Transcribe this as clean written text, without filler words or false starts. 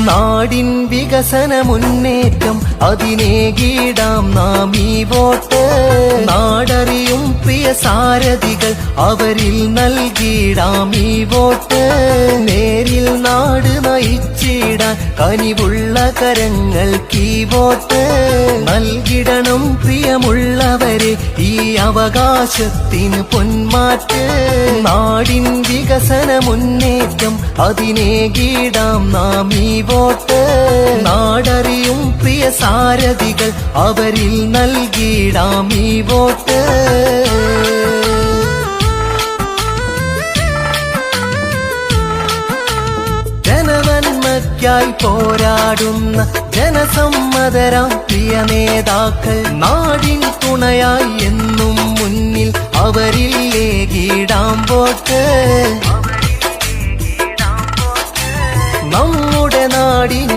നാടിൻ വികസന മുന്നേറ്റം അതിനേകിടാം നാം ഈ വോട്ട്. നാടറിയും പ്രിയ സാരഥികൾ അവരിൽ നൽകിടാം ഈ വോട്ട്. നേരിൽ നാട് നയിച്ചിടാൻ കനിവുള്ള കരങ്ങൾക്ക് ഈ വോട്ട് നൽകിടണം പ്രിയമുള്ളവരെ ഈ അവകാശത്തിന് പൊന്മാറ്റ്. നാടിൻ വികസന മുന്നേറ്റം അതിനേകിടാം നാം ഈ വോട്ട്. നാടറിയും പ്രിയ സാരഥികൾ അവരിൽ നൽകിടാം ഈ വോട്ട്. ജനനന്മയ്ക്കായി പോരാടുന്ന ജനസമ്മതരാം പ്രിയ നേതാക്കൾ നാടിൻ തുണയായി എന്നും മുന്നിൽ അവരിൽ ഏകിടാം വോട്ട്. നമ്മുടെ നാടിൻ